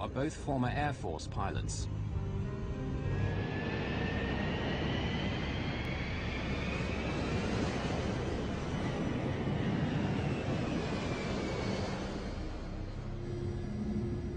are both former Air Force pilots.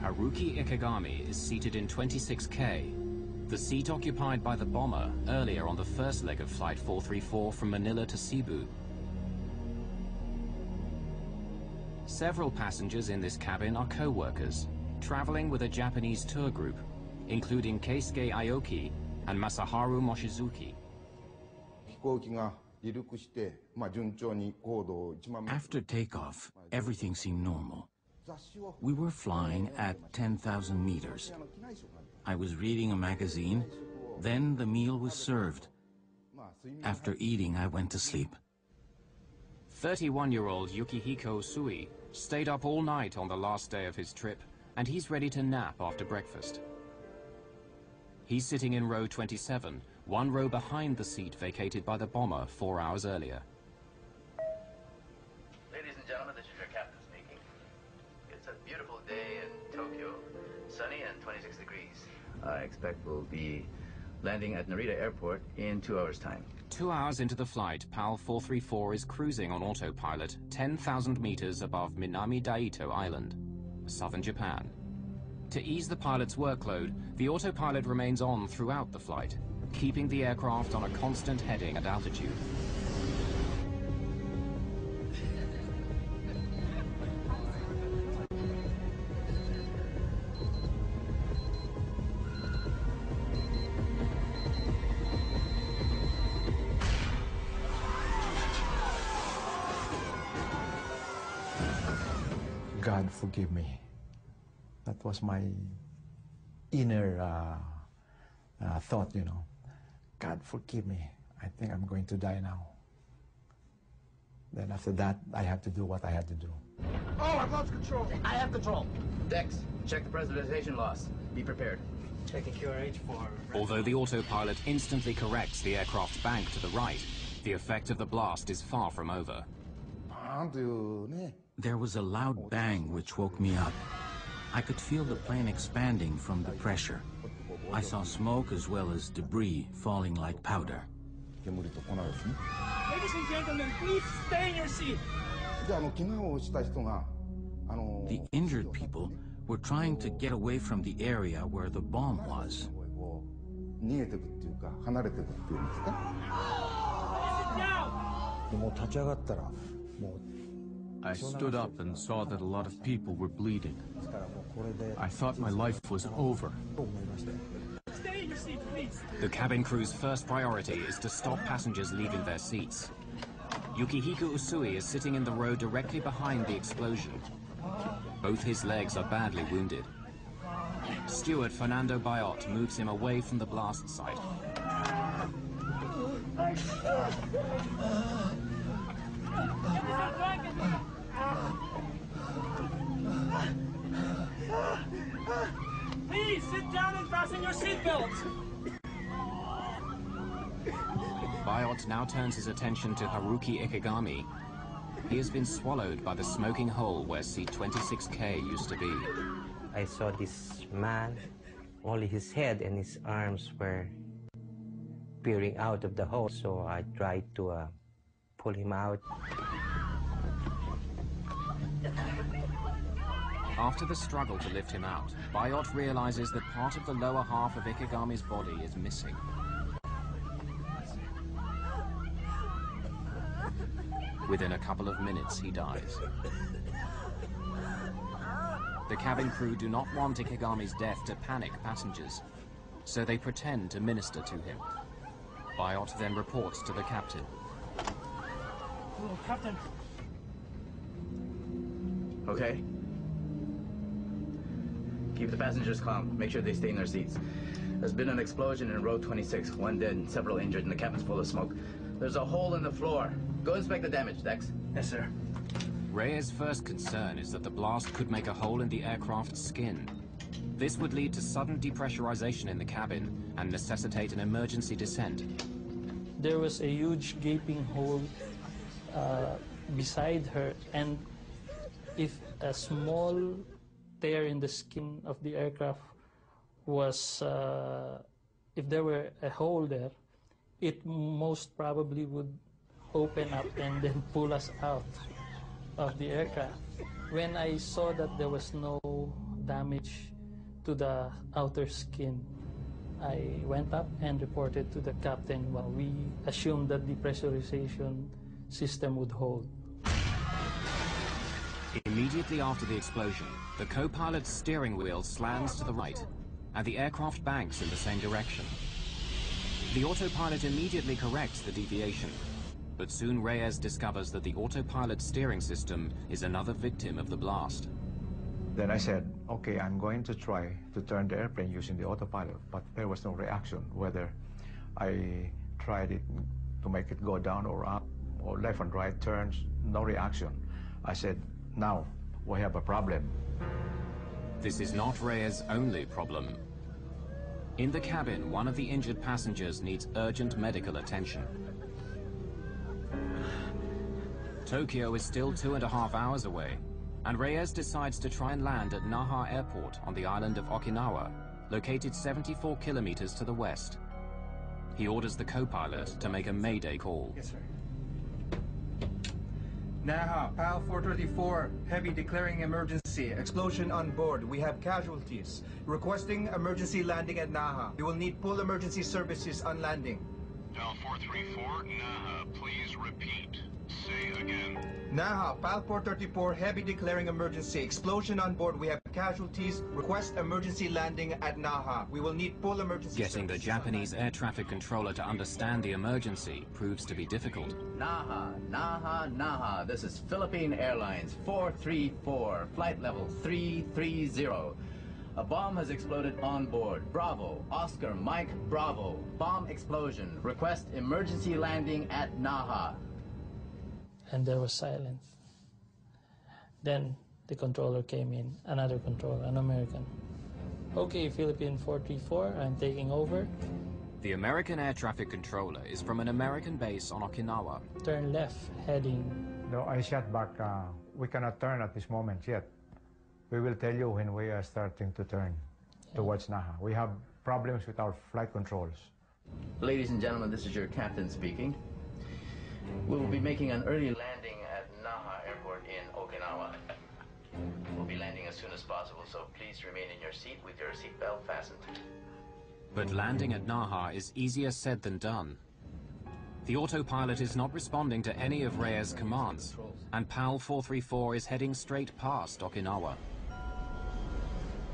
Haruki Ikegami is seated in 26K, the seat occupied by the bomber earlier on the first leg of Flight 434 from Manila to Cebu. Several passengers in this cabin are co-workers, traveling with a Japanese tour group, including Keisuke Aoki and Masaharu Mochizuki. After takeoff, everything seemed normal. We were flying at 10,000 meters. I was reading a magazine, then the meal was served. After eating, I went to sleep. 31-year-old Yukihiko Usui stayed up all night on the last day of his trip, and he's ready to nap after breakfast. He's sitting in row 27, one row behind the seat vacated by the bomber 4 hours earlier. Ladies and gentlemen, this is your captain speaking. It's a beautiful day in Tokyo, sunny and 26 degrees. I expect we'll be landing at Narita Airport in 2 hours' time. 2 hours into the flight, PAL 434 is cruising on autopilot 10,000 meters above Minami Daito Island, southern Japan. To ease the pilot's workload, the autopilot remains on throughout the flight, keeping the aircraft on a constant heading at altitude. God forgive me. That was my inner thought, you know. God forgive me. I think I'm going to die now. Then after that, I have to do what I had to do. Oh, I've lost control. I have control. Dex, check the pressurization loss. Be prepared. Checking QRH for... Although the autopilot instantly corrects the aircraft bank to the right, the effect of the blast is far from over. There was a loud bang which woke me up. I could feel the plane expanding from the pressure. I saw smoke as well as debris falling like powder. Ladies and gentlemen, please stay in your seat. The injured people were trying to get away from the area where the bomb was. I stood up and saw that a lot of people were bleeding. I thought my life was over. Stay in your seat, please. The cabin crew's first priority is to stop passengers leaving their seats. Yukihiko Usui is sitting in the row directly behind the explosion. Both his legs are badly wounded. Steward Fernando Bayot moves him away from the blast site. Please sit down and fasten your seatbelts. Bayot now turns his attention to Haruki Ikegami. He has been swallowed by the smoking hole where seat 26K used to be. I saw this man, only his head and his arms were peering out of the hole, so I tried to pull him out. After the struggle to lift him out, Bayot realizes that part of the lower half of Ikegami's body is missing. Within a couple of minutes, he dies. The cabin crew do not want Ikegami's death to panic passengers, so they pretend to minister to him. Bayot then reports to the captain. Oh, Captain. Okay? Keep the passengers calm. Make sure they stay in their seats. There's been an explosion in row 26. One dead and several injured, and the cabin's full of smoke. There's a hole in the floor. Go inspect the damage, Dex. Yes, sir. Reyes' first concern is that the blast could make a hole in the aircraft's skin. This would lead to sudden depressurization in the cabin and necessitate an emergency descent. There was a huge gaping hole beside her, and if a small tear in the skin of the aircraft was, if there were a hole there, it most probably would open up and then pull us out of the aircraft. When I saw that there was no damage to the outer skin, I went up and reported to the captain. Well, we assumed that the pressurization system would hold. Immediately after the explosion, the co-pilot's steering wheel slams to the right, and the aircraft banks in the same direction. The autopilot immediately corrects the deviation, but soon Reyes discovers that the autopilot steering system is another victim of the blast. Then I said, okay, I'm going to try to turn the airplane using the autopilot, but there was no reaction, whether I tried it to make it go down or up, or left and right turns, no reaction. I said, now we have a problem. This is not Reyes' only problem. In the cabin, one of the injured passengers needs urgent medical attention. Tokyo is still 2.5 hours away, and Reyes decides to try and land at Naha Airport on the island of Okinawa, located 74 kilometers to the west. He orders the co-pilot to make a mayday call. Yes, sir. Naha, PAL 434, heavy declaring emergency. Explosion on board. We have casualties. Requesting emergency landing at Naha. You will need full emergency services on landing. PAL 434, Naha, please repeat. Say again. Naha, PAL 434, heavy declaring emergency. Explosion on board. We have casualties. Request emergency landing at Naha. We will need full emergency Getting the Japanese air traffic controller to understand the emergency proves to be difficult. Naha, Naha, Naha. This is Philippine Airlines 434, flight level 330. A bomb has exploded on board. Bravo, Oscar, Mike, Bravo. Bomb explosion. Request emergency landing at Naha. And there was silence. Then the controller came in, another controller, an American. Okay, Philippine 434, I'm taking over. The American air traffic controller is from an American base on Okinawa. Turn left, heading. No, I shot back. We cannot turn at this moment yet. We will tell you when we are starting to turn towards Naha. We have problems with our flight controls. Ladies and gentlemen, this is your captain speaking. We will be making an early landing at Naha Airport in Okinawa. We'll be landing as soon as possible, so please remain in your seat with your seatbelt fastened. But landing at Naha is easier said than done. The autopilot is not responding to any of Reyes' commands, and PAL 434 is heading straight past Okinawa.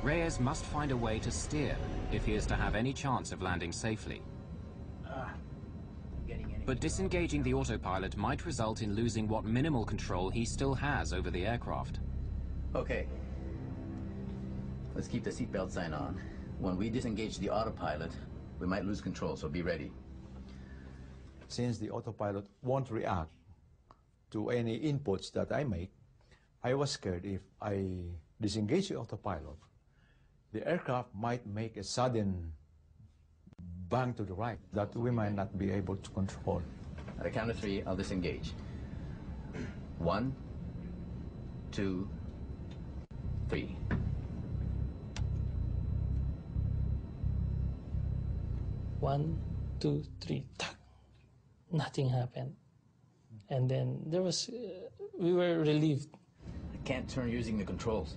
Reyes must find a way to steer if he is to have any chance of landing safely. But disengaging the autopilot might result in losing what minimal control he still has over the aircraft. Okay. Let's keep the seatbelt sign on. When we disengage the autopilot, we might lose control, so be ready. Since the autopilot won't react to any inputs that I make, I was scared if I disengage the autopilot, the aircraft might make a sudden bang to the right that we might not be able to control. At the count of 3, I'll disengage. 1, 2, 3. One, two, three. Nothing happened. And then there was, we were relieved. I can't turn using the controls.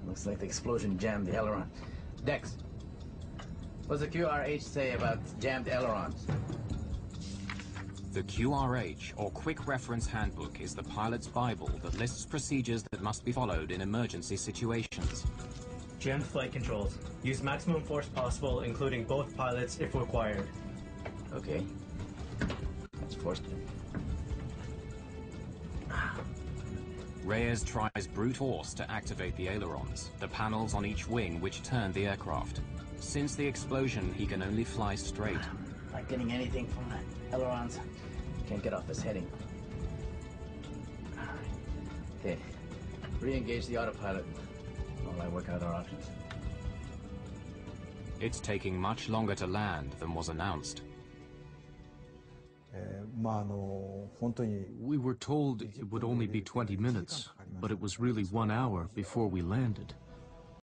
Looks like the explosion jammed the aileron. Dex, what's the QRH say about jammed ailerons? The QRH, or Quick Reference Handbook, is the pilot's Bible that lists procedures that must be followed in emergency situations. Jammed flight controls. Use maximum force possible, including both pilots if required. Okay. Let's force it. Reyes tries brute force to activate the ailerons, the panels on each wing which turn the aircraft. Since the explosion, he can only fly straight. Not getting anything from the ailerons. Can't get off this heading. Okay. Re-engage the autopilot while I work out our options. It's taking much longer to land than was announced. We were told it would only be 20 minutes, but it was really 1 hour before we landed.